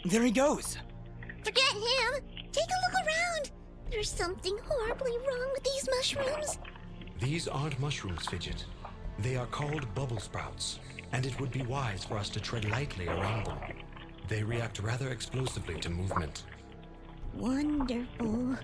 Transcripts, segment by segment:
There he goes. Forget him. Take a look around. There's something horribly wrong with these mushrooms. These aren't mushrooms, Fidget. They are called bubble sprouts, and it would be wise for us to tread lightly around them. They react rather explosively to movement. Wonderful.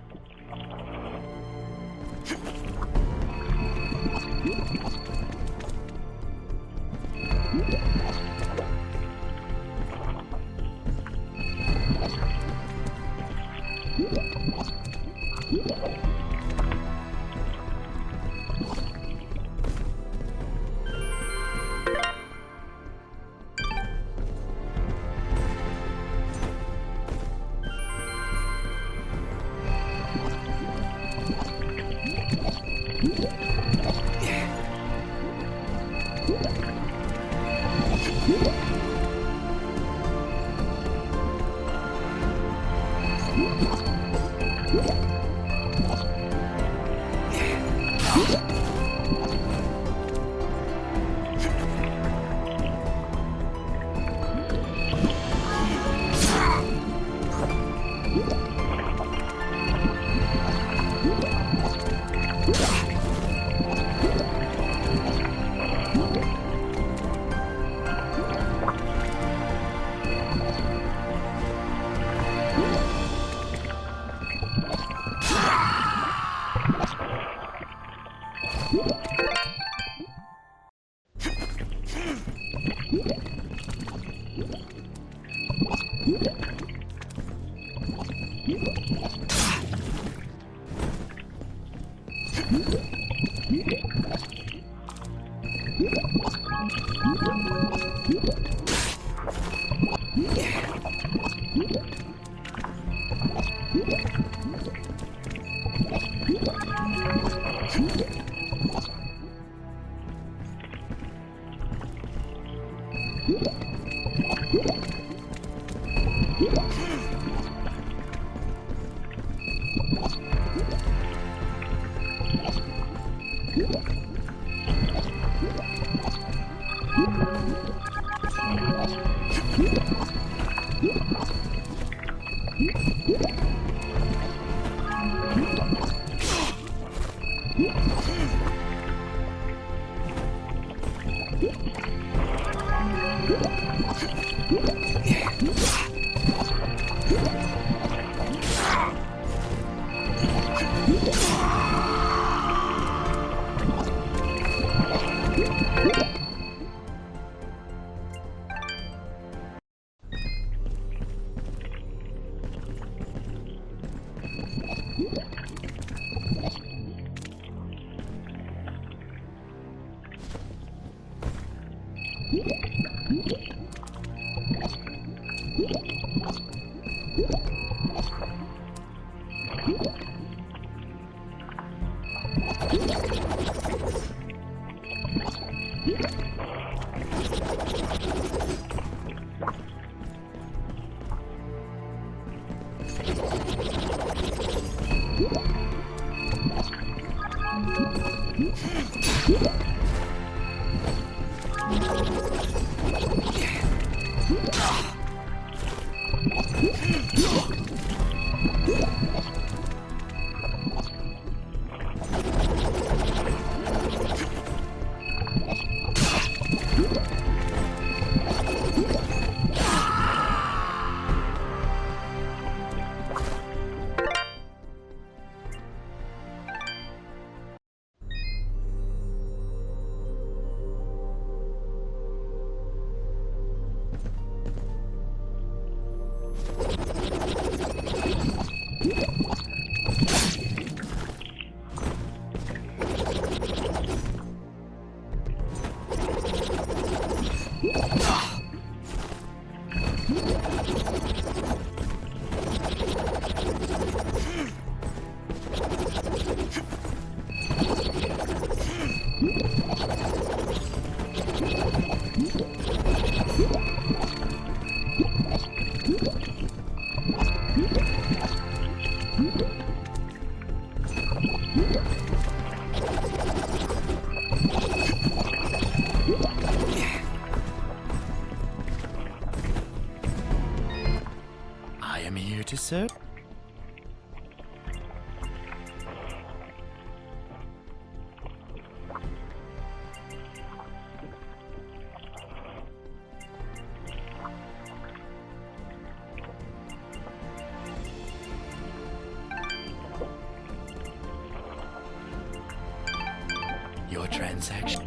transaction.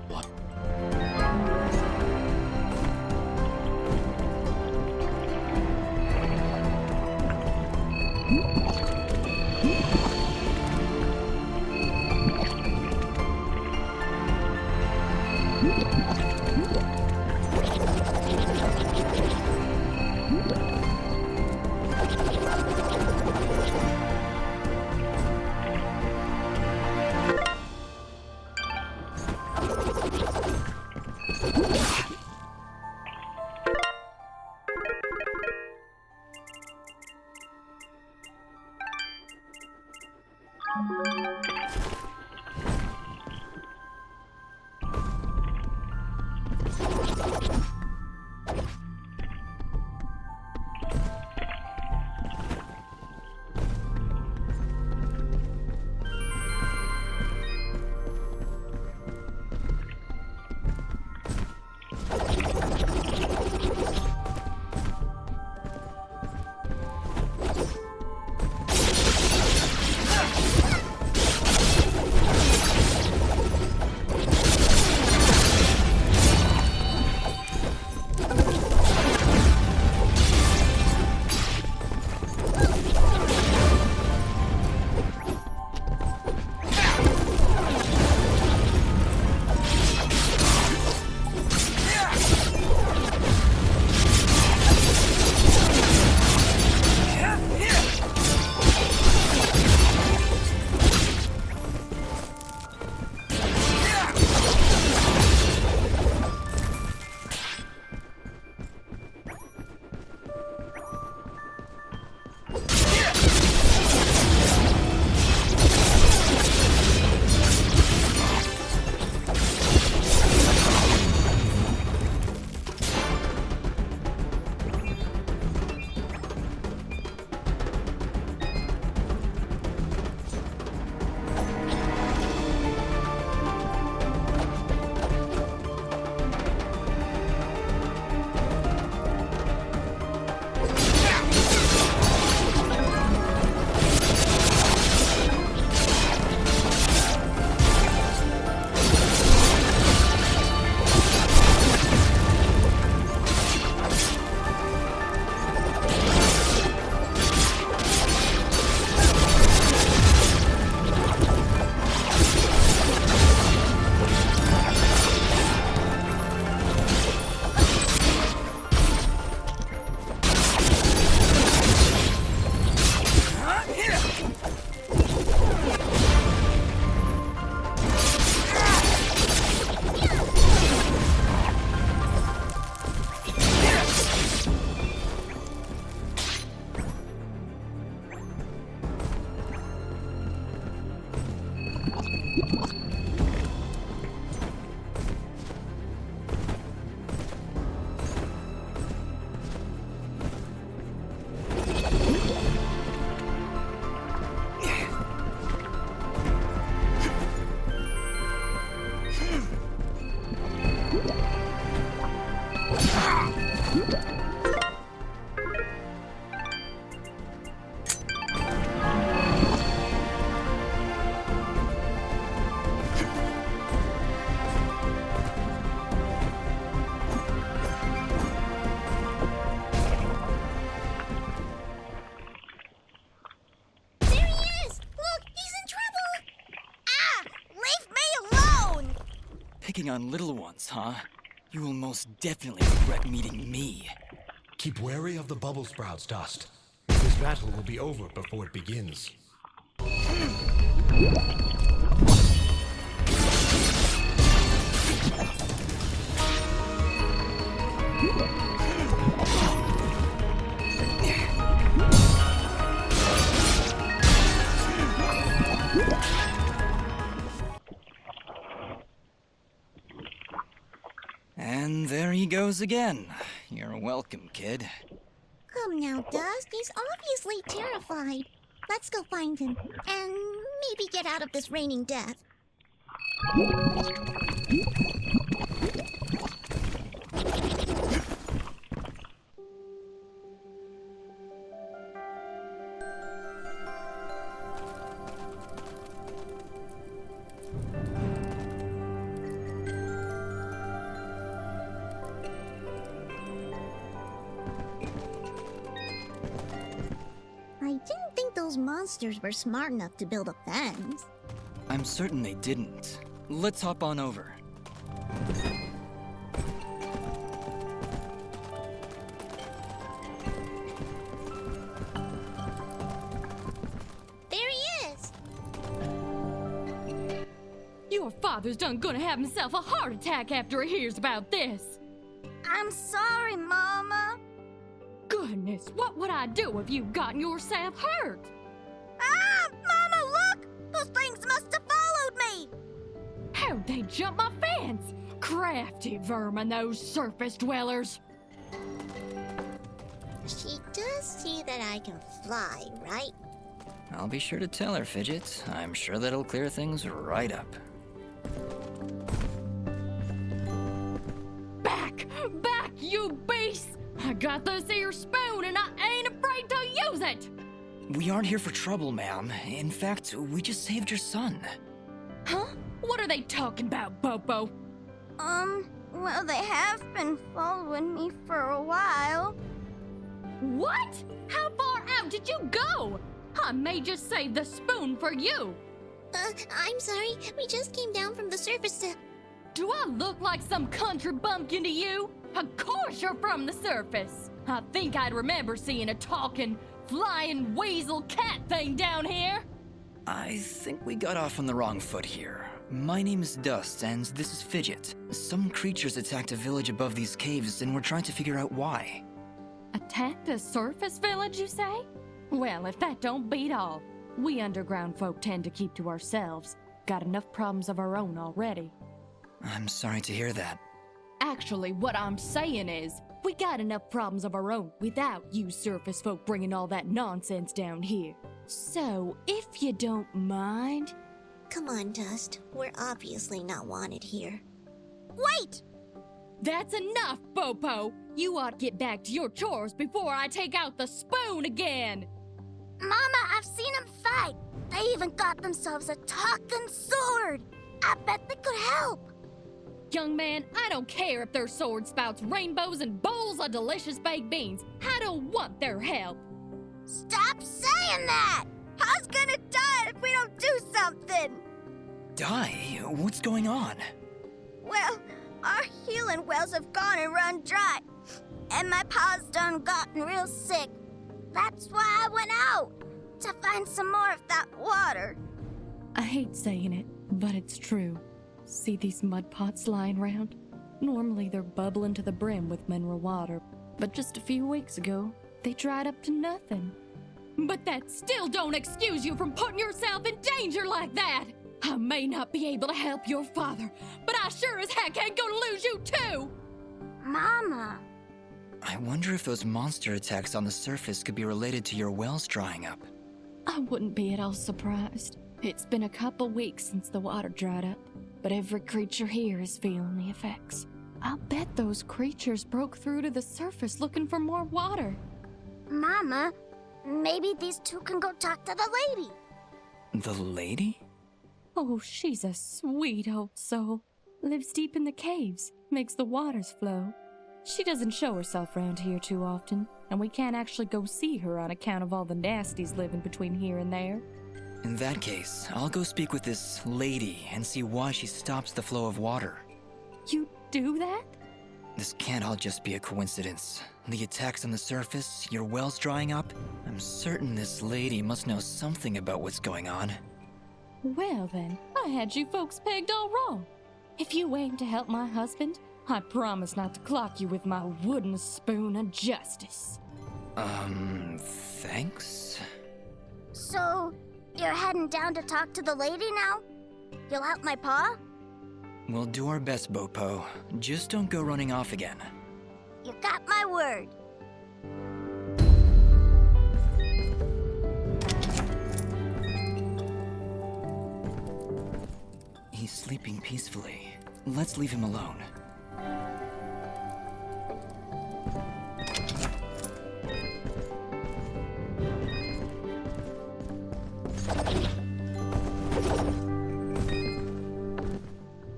What? Picking on little ones, huh? You will most definitely regret meeting me. Keep wary of the bubble sprouts, Dust. This battle will be over before it begins. And there he goes again. You're welcome, kid. Come now, Dust. He's obviously terrified. Let's go find him, and maybe get out of this raining death. monsters were smart enough to build a fence. I'm certain they didn't. Let's hop on over. There he is! Your father's done gonna have himself a heart attack after he hears about this. I'm sorry, Mama. Goodness, what would I do if you gotten yourself hurt? Ah! Mama, look! Those things must have followed me! How'd they jump my fence? Crafty vermin, those surface dwellers. She does see that I can fly, right? I'll be sure to tell her, Fidget. I'm sure that'll clear things right up. Back! Back, you beasts! I got this here spoon and I ain't afraid to use it! We aren't here for trouble, ma'am. In fact, we just saved your son. Huh? What are they talking about, Bobo? Well, they have been following me for a while. What? How far out did you go? I may just save the spoon for you. I'm sorry. We just came down from the surface to... Do I look like some country bumpkin to you? Of course you're from the surface. I think I'd remember seeing a talking, flying weasel cat thing down here. I think we got off on the wrong foot here. My name is Dust, and this is Fidget. Some creatures attacked a village above these caves, and we're trying to figure out why. Attacked a surface village, you say? Well, if that don't beat all. We underground folk tend to keep to ourselves. Got enough problems of our own already. I'm sorry to hear that. Actually, what I'm saying is, we got enough problems of our own without you surface folk bringing all that nonsense down here. So, if you don't mind... Come on, Dust. We're obviously not wanted here. Wait! That's enough, Bopo! You ought to get back to your chores before I take out the spoon again! Mama, I've seen them fight. They even got themselves a talking sword. I bet they could help. Young man, I don't care if their sword spouts rainbows and bowls of delicious baked beans. I don't want their help. Stop saying that! Pa's gonna die if we don't do something! Die? What's going on? Well, our healing wells have gone and run dry. And my pa's done gotten real sick. That's why I went out, to find some more of that water. I hate saying it, but it's true. See these mud pots lying around? Normally they're bubbling to the brim with mineral water, but just a few weeks ago, they dried up to nothing. But that still don't excuse you from putting yourself in danger like that! I may not be able to help your father, but I sure as heck ain't gonna lose you too! Mama. I wonder if those monster attacks on the surface could be related to your wells drying up. I wouldn't be at all surprised. It's been a couple weeks since the water dried up, but every creature here is feeling the effects. I'll bet those creatures broke through to the surface looking for more water. Mama, maybe these two can go talk to the lady. The lady? Oh, she's a sweet old soul. Lives deep in the caves, makes the waters flow. She doesn't show herself around here too often, and we can't actually go see her on account of all the nasties living between here and there. In that case, I'll go speak with this lady and see why she stops the flow of water. You do that? This can't all just be a coincidence. The attacks on the surface, your wells drying up. I'm certain this lady must know something about what's going on. Well then, I had you folks pegged all wrong. If you aim to help my husband, I promise not to clock you with my wooden spoon of justice. Thanks? So, you're heading down to talk to the lady now? You'll help my pa? We'll do our best, Bopo. Just don't go running off again. You got my word. He's sleeping peacefully. Let's leave him alone.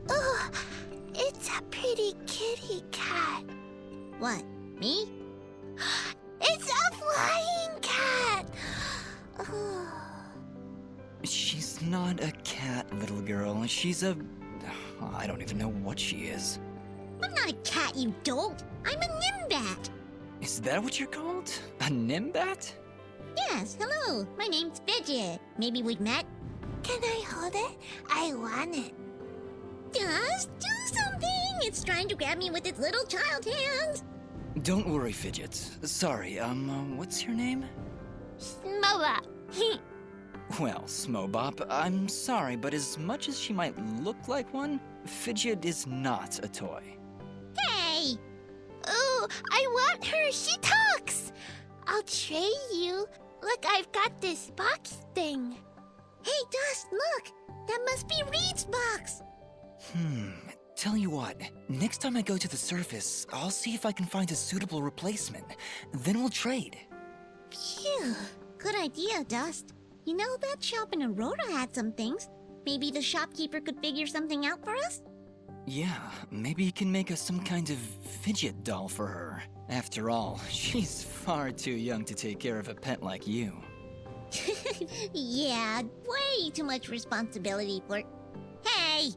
Oh, it's a pretty kitty cat. What, me? It's a flying cat! Oh. She's not a cat, little girl. She's a... I don't even know what she is. I'm not a cat, you dolt. I'm a nimbat. Is that what you're called? A nimbat? Yes, hello. My name's Fidget. Maybe we've met? Can I hold it? I want it. Just do something. It's trying to grab me with its little child hands. Don't worry, Fidget. Sorry, what's your name? Smoba. Well, Smobop, I'm sorry, but as much as she might look like one, Fidget is not a toy. Hey! Oh, I want her. She talks. I'll trade you. Look, I've got this box thing. Hey, Dust, look. That must be Reed's box. Tell you what, next time I go to the surface, I'll see if I can find a suitable replacement. Then we'll trade. Phew. Good idea, Dust. You know, that shop in Aurora had some things. Maybe the shopkeeper could figure something out for us? Yeah, maybe you can make us some kind of fidget doll for her. After all, she's far too young to take care of a pet like you. Yeah, way too much responsibility for... Hey!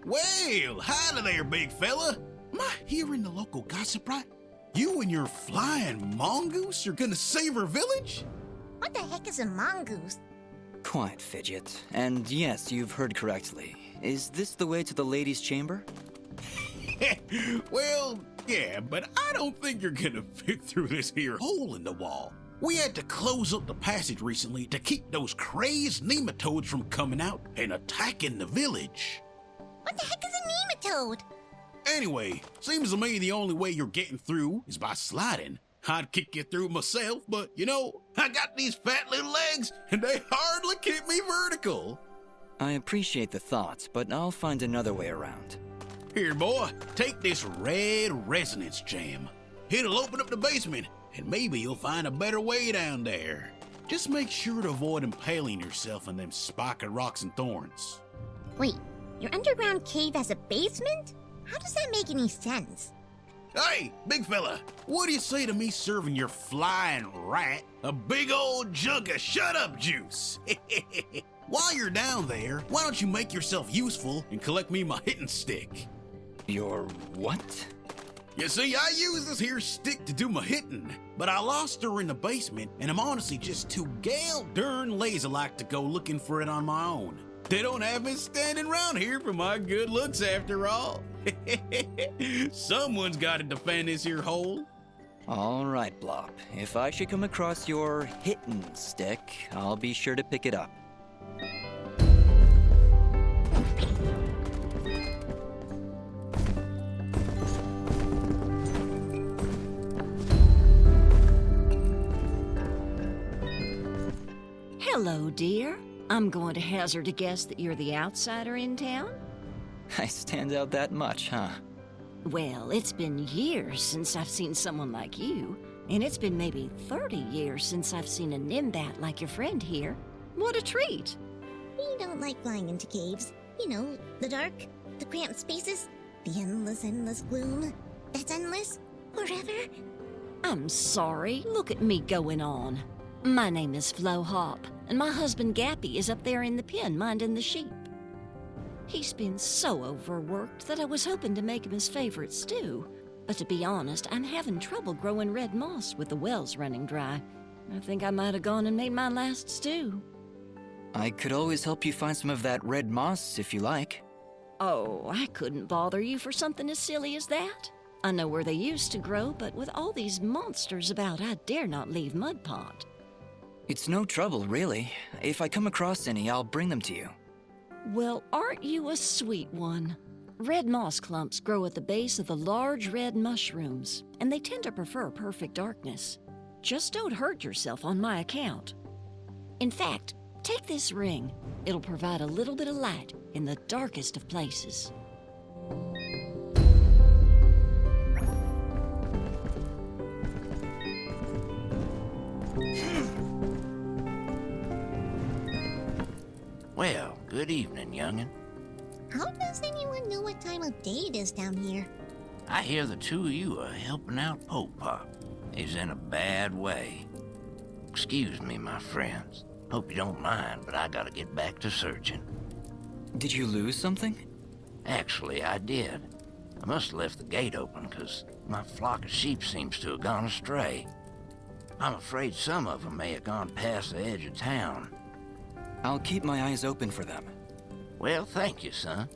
Well, howdy there, big fella. Am I hearing the local gossip right? You and your flying mongoose are gonna save our village? What the heck is a mongoose? Quiet, Fidget. And yes, you've heard correctly. Is this the way to the ladies' chamber? Well, yeah, but I don't think you're gonna fit through this here hole in the wall. We had to close up the passage recently to keep those crazed nematodes from coming out and attacking the village. What the heck is a nematode? Anyway, seems to me the only way you're getting through is by sliding. I'd kick you through myself, but you know, I got these fat little legs and they hardly keep me vertical. I appreciate the thought, but I'll find another way around. Here, boy, take this red resonance jam. It'll open up the basement, and maybe you'll find a better way down there. Just make sure to avoid impaling yourself on them spiky rocks and thorns. Wait, your underground cave has a basement? How does that make any sense? Hey, big fella, what do you say to me serving your flying rat a big old jug of shut-up juice? While you're down there, why don't you make yourself useful and collect me my hitting stick? Your what? You see, I use this here stick to do my hitting, but I lost her in the basement, and I'm honestly just too gal darn lazy-like to go looking for it on my own. They don't have me standing around here for my good looks after all. Someone's got to defend this here hole. All right, Blop. If I should come across your hitting stick, I'll be sure to pick it up. Hello, dear. I'm going to hazard a guess that you're the outsider in town? I stand out that much, huh? Well, it's been years since I've seen someone like you, and it's been maybe 30 years since I've seen a nimbat like your friend here. What a treat! We don't like flying into caves. You know, the dark, the cramped spaces, the endless gloom. That's endless forever. I'm sorry. Look at me going on. My name is Flo Hop, and my husband Gappy is up there in the pen minding the sheep. He's been so overworked that I was hoping to make him his favorite stew. But to be honest, I'm having trouble growing red moss with the wells running dry. I think I might have gone and made my last stew. I could always help you find some of that red moss if you like. Oh, I couldn't bother you for something as silly as that. I know where they used to grow, but with all these monsters about, I dare not leave Mudpot. It's no trouble, really. If I come across any, I'll bring them to you. Well, aren't you a sweet one? Red moss clumps grow at the base of the large red mushrooms, and they tend to prefer perfect darkness. just don't hurt yourself on my account. In fact, take this ring. It'll provide a little bit of light in the darkest of places. Well, good evening, youngin'. How does anyone know what time of day it is down here? I hear the two of you are helping out Pope Pop. He's in a bad way. Excuse me, my friends. Hope you don't mind, but I gotta get back to searching. Did you lose something? Actually, I did. I must have left the gate open, 'cause my flock of sheep seems to have gone astray. I'm afraid some of them may have gone past the edge of town. I'll keep my eyes open for them. Well, thank you, son.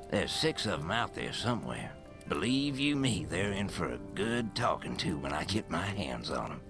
There's 6 of them out there somewhere. Believe you me, they're in for a good talking to when I get my hands on them.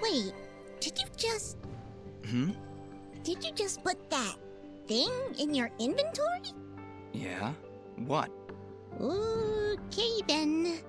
Wait, Did you just put that thing in your inventory? Yeah? What? Okay then.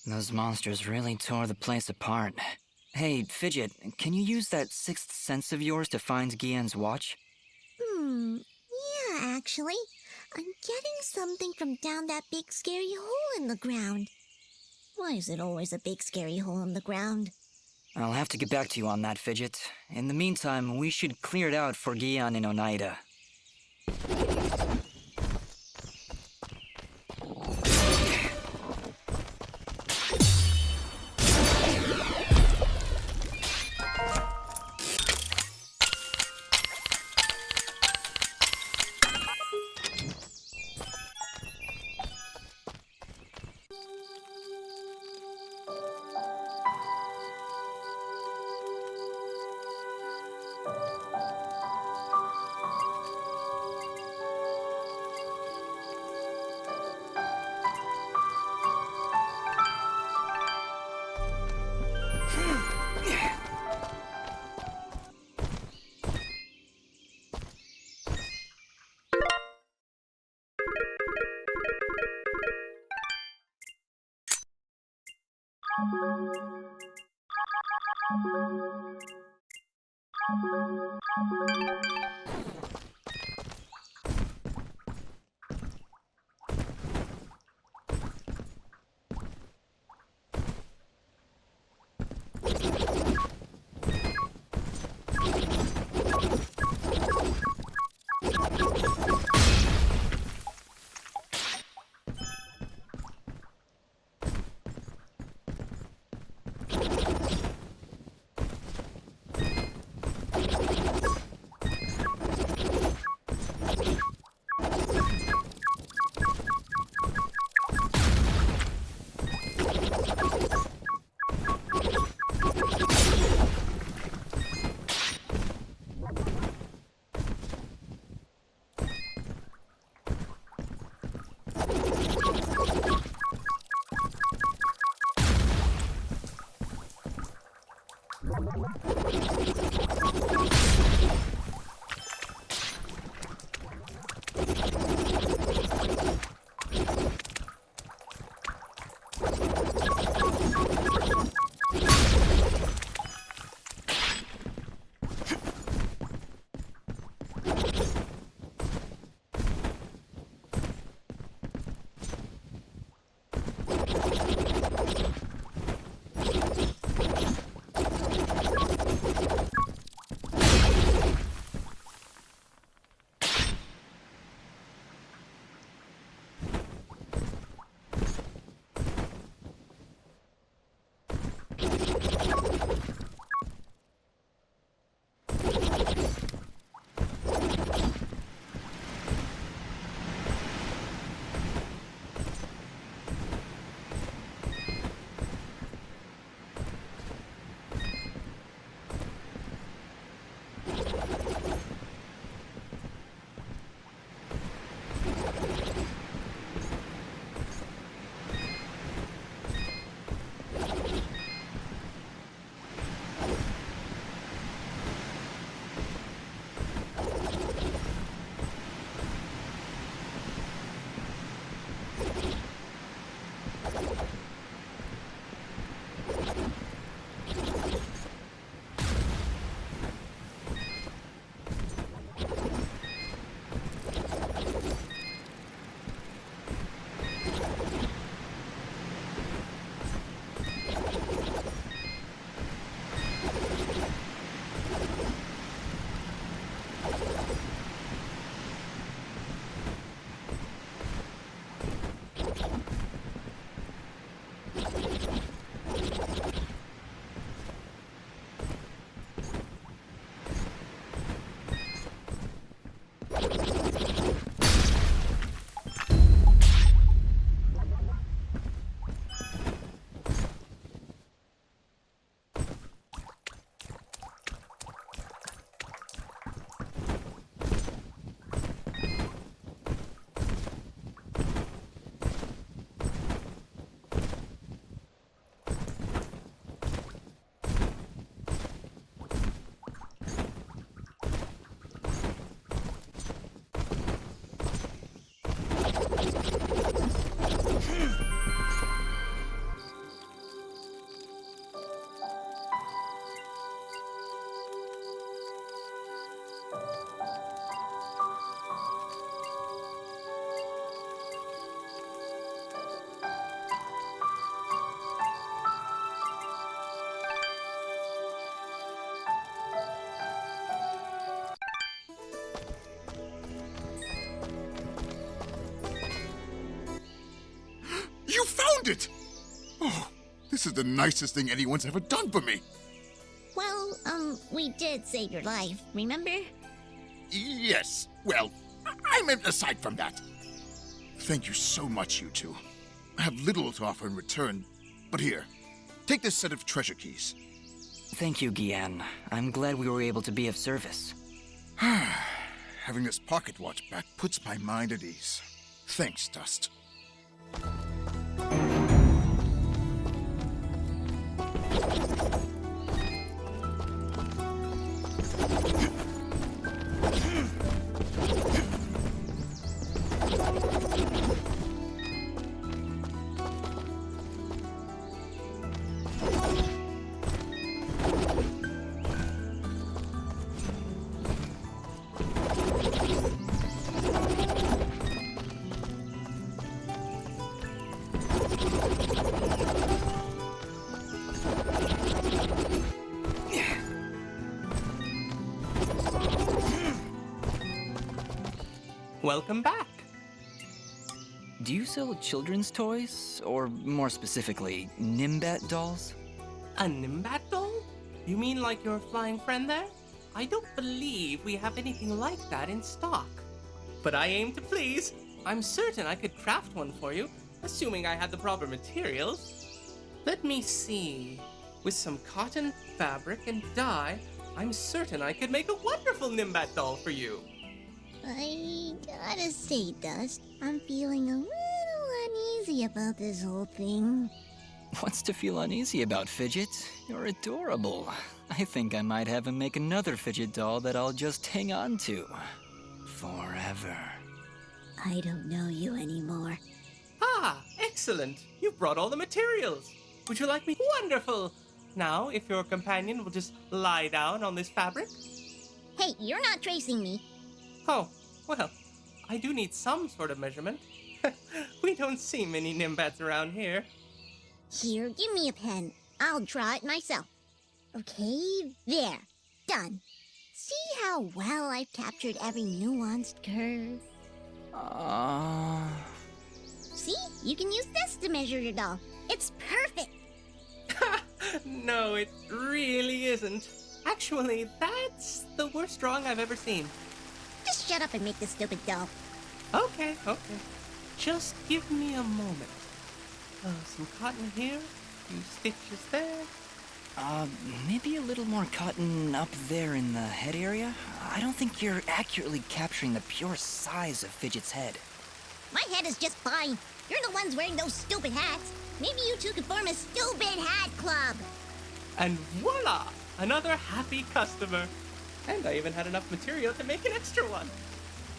Those monsters really tore the place apart. Hey, Fidget, can you use that sixth sense of yours to find Guillen's watch? Yeah, actually. I'm getting something from down that big scary hole in the ground. Why is it always a big scary hole in the ground? I'll have to get back to you on that, Fidget. In the meantime, we should clear it out for Guillen and Oneida. You found it! Oh, this is the nicest thing anyone's ever done for me. Well, we did save your life, remember? Yes, well, I meant aside from that. Thank you so much, you two. I have little to offer in return, but here, take this set of treasure keys. Thank you, Gian. I'm glad we were able to be of service. Having this pocket watch back puts my mind at ease. Thanks, Dust. Welcome back. Do you sell children's toys? Or more specifically, Nimbat dolls? A Nimbat doll? You mean like your flying friend there? I don't believe we have anything like that in stock. But I aim to please. I'm certain I could craft one for you, assuming I had the proper materials. Let me see. With some cotton, fabric, and dye, I'm certain I could make a wonderful Nimbat doll for you. I gotta say, Dust, I'm feeling a little uneasy about this whole thing. What's to feel uneasy about, Fidget? You're adorable. I think I might have him make another Fidget doll that I'll just hang on to. Forever. I don't know you anymore. Ah, excellent. You've brought all the materials. Would you like me? Wonderful. Now, if your companion will just lie down on this fabric. Hey, you're not tracing me. Oh, well, I do need some sort of measurement. We don't see many Nimbats around here. Here, give me a pen. I'll draw it myself. Okay, there. Done. See how well I've captured every nuanced curve? See? You can use this to measure your doll. It's perfect. No, it really isn't. Actually, that's the worst drawing I've ever seen. Just shut up and make this stupid doll. Okay. Just give me a moment. Some cotton here, a few stitches there. Maybe a little more cotton up there in the head area? I don't think you're accurately capturing the pure size of Fidget's head. My head is just fine. You're the ones wearing those stupid hats. Maybe you two could form a stupid hat club. And voila! Another happy customer. And I even had enough material to make an extra one.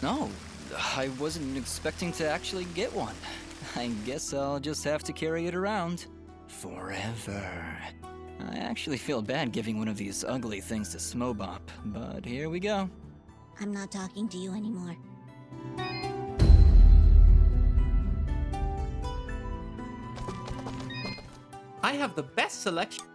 No, I wasn't expecting to actually get one. I guess I'll just have to carry it around. Forever. I actually feel bad giving one of these ugly things to Smobop, but here we go. I'm not talking to you anymore. I have the best selection.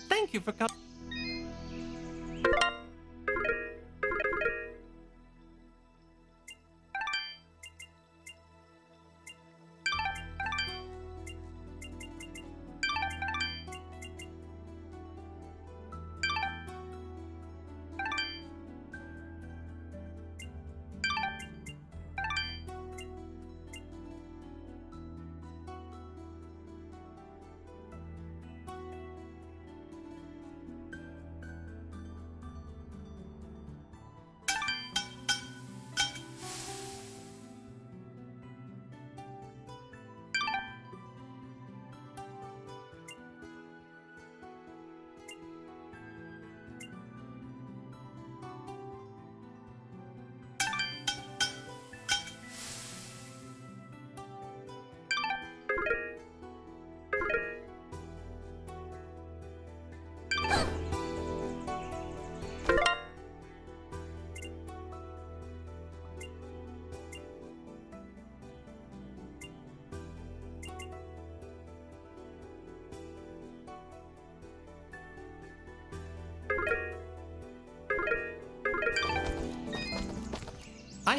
Thank you for coming.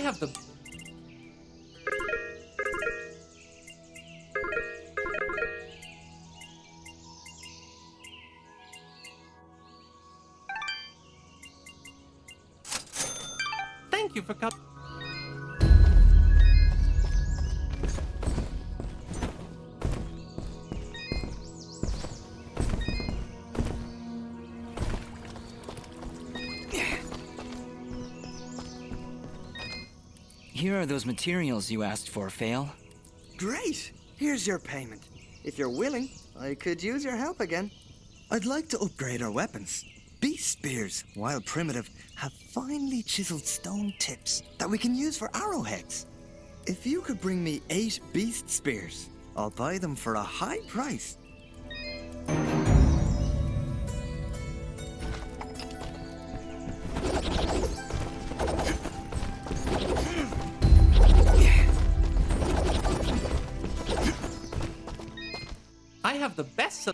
have the... Thank you for coming. Here are those materials you asked for, Fail. Great! Here's your payment. If you're willing, I could use your help again. I'd like to upgrade our weapons. Beast spears, while primitive, have finely chiseled stone tips that we can use for arrowheads. If you could bring me 8 beast spears, I'll buy them for a high price. I have the best...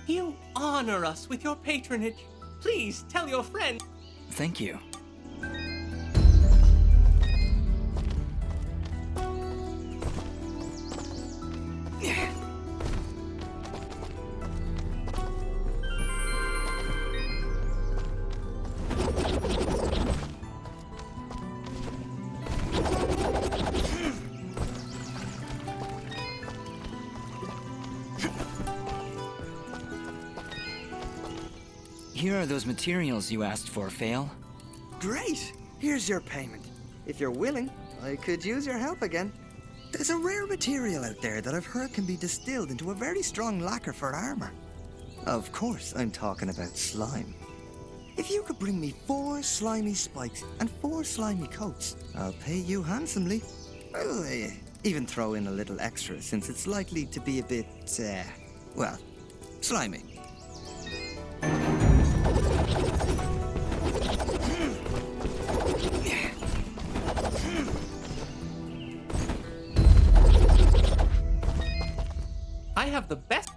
You honor us with your patronage. Please tell your friend. Thank you. Here are those materials you asked for, Fail. Great! Here's your payment. If you're willing, I could use your help again. There's a rare material out there that I've heard can be distilled into a very strong lacquer for armor. Of course, I'm talking about slime. If you could bring me 4 slimy spikes and 4 slimy coats, I'll pay you handsomely. I'll even throw in a little extra since it's likely to be a bit, well, slimy. I have the best...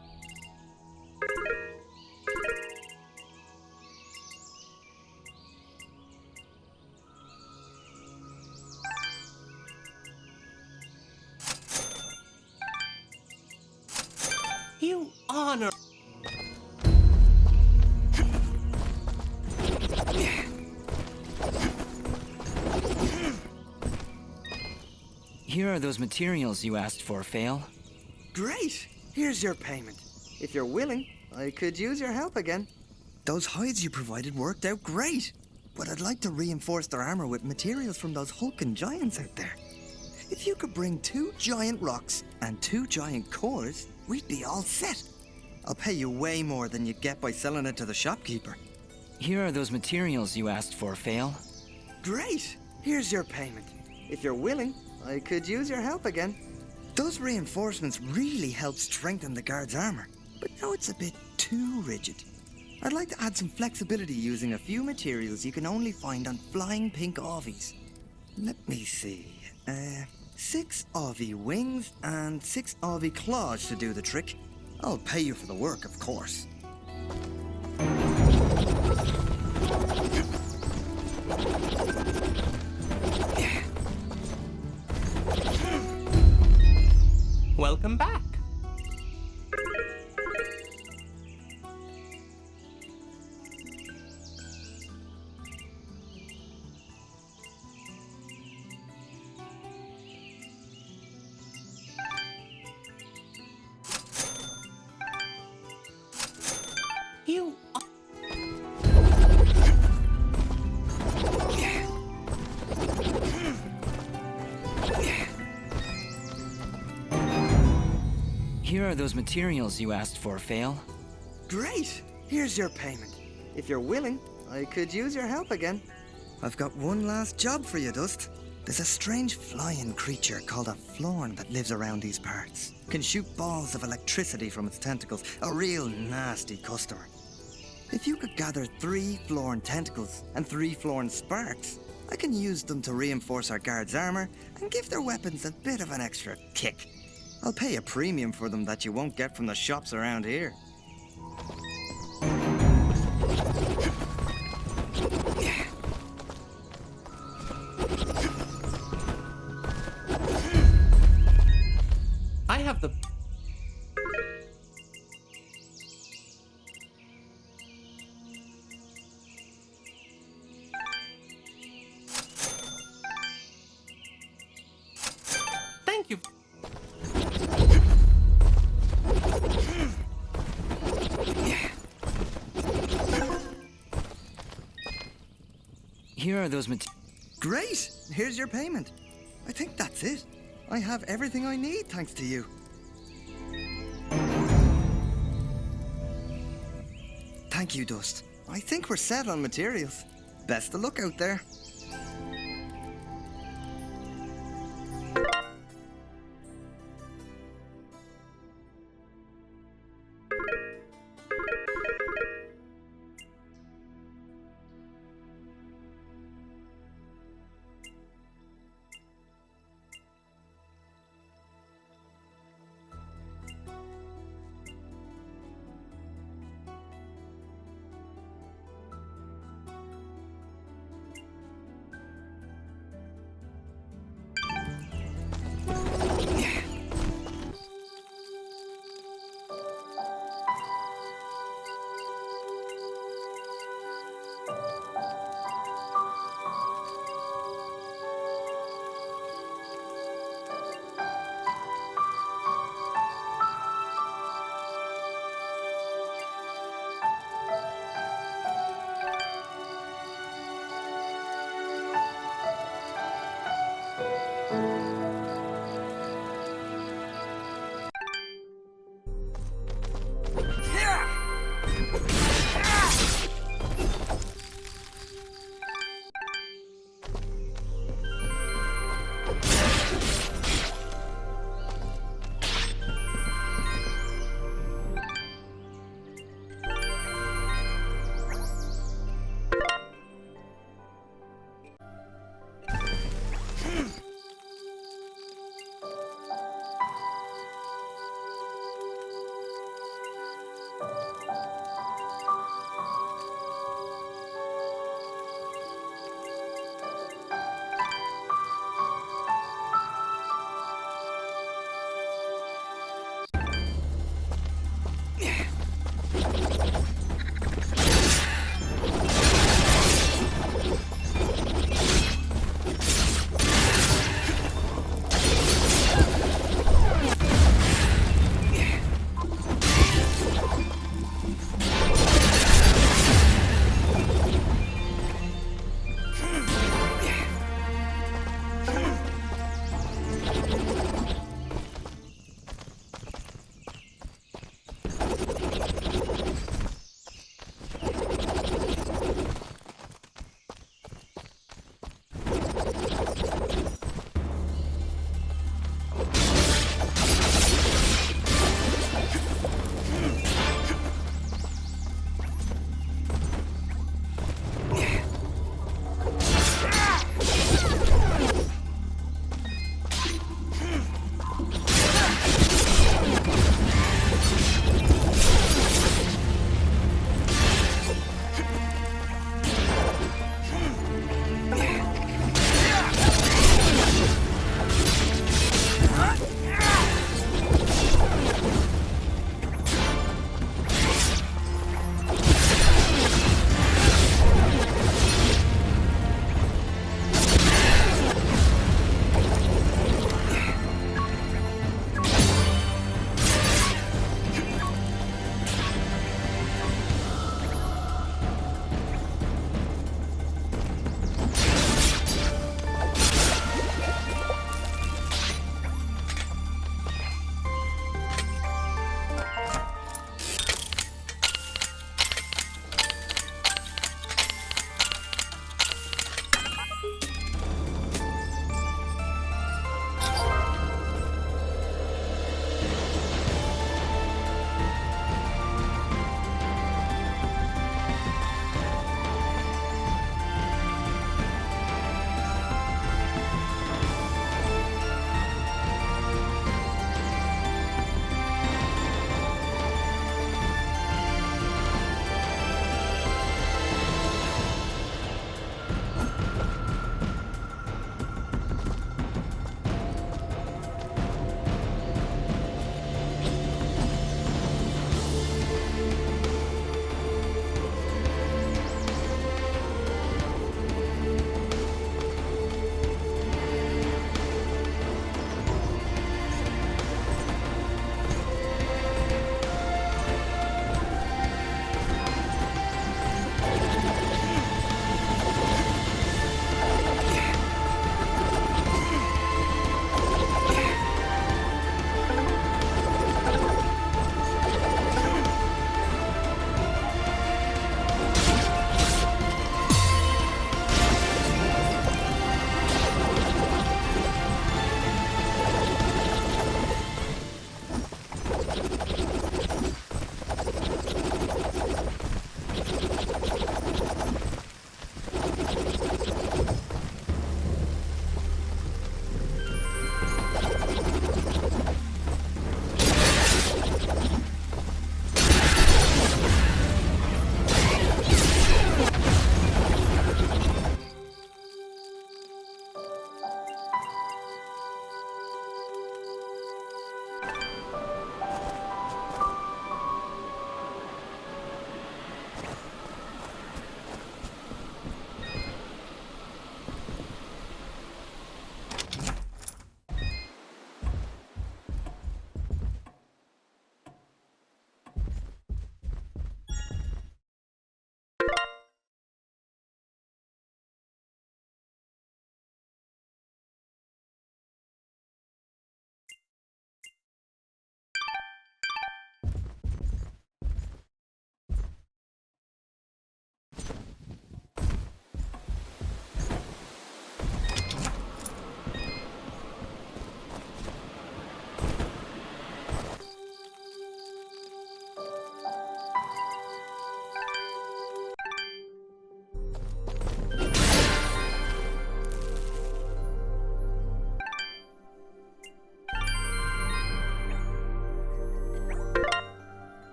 You honor... Here are those materials you asked for, Fail. Great! Here's your payment. If you're willing, I could use your help again. Those hides you provided worked out great, but I'd like to reinforce their armor with materials from those hulking giants out there. If you could bring 2 giant rocks and 2 giant cores, we'd be all set. I'll pay you way more than you'd get by selling it to the shopkeeper. Here are those materials you asked for, Fail. Great! Here's your payment. If you're willing, I could use your help again. Those reinforcements really help strengthen the guard's armor, but now it's a bit too rigid. I'd like to add some flexibility using a few materials you can only find on flying pink Avies. Let me see. 6 Avie wings and 6 Avie claws to do the trick. I'll pay you for the work, of course. Welcome back. You... Here are those materials you asked for, Fail. Great! Here's your payment. If you're willing, I could use your help again. I've got one last job for you, Dust. There's a strange flying creature called a Florn that lives around these parts. Can shoot balls of electricity from its tentacles. A real nasty customer. If you could gather 3 Florn tentacles and 3 Florn sparks, I can use them to reinforce our guards' armor and give their weapons a bit of an extra kick. I'll pay a premium for them that you won't get from the shops around here. I have the... Thank you. Here are those Great! Here's your payment. I think that's it. I have everything I need thanks to you. Thank you, Dust. I think we're set on materials. Best of luck out there.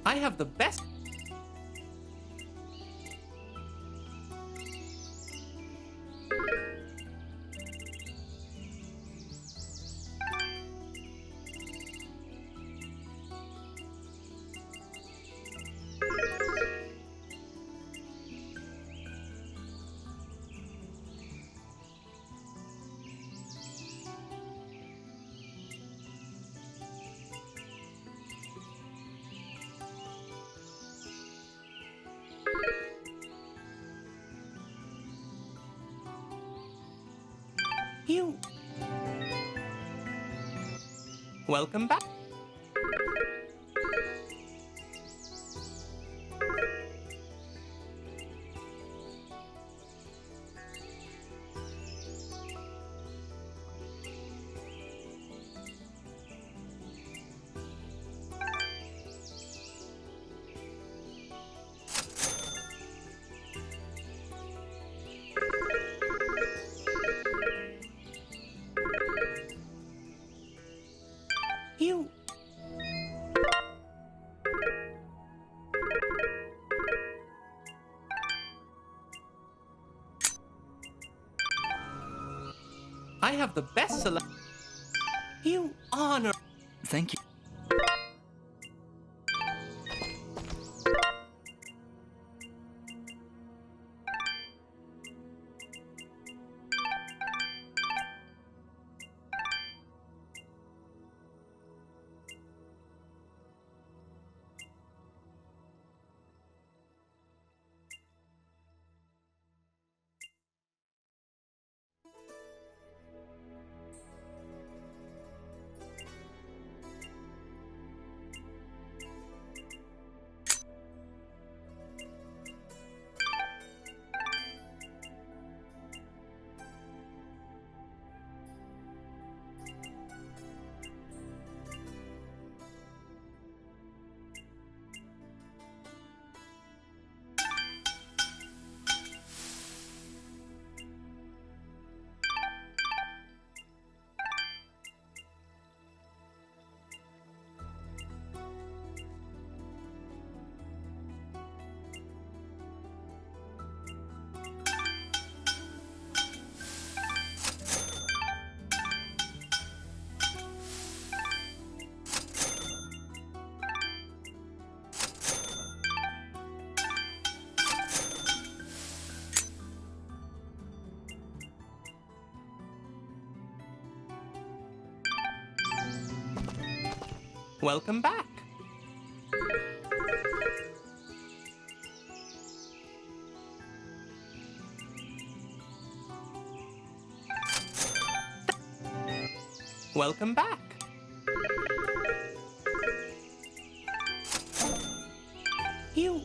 I have the best. You. Welcome back. You. I have the best select. You honor. Thank you. Welcome back. Welcome back. You...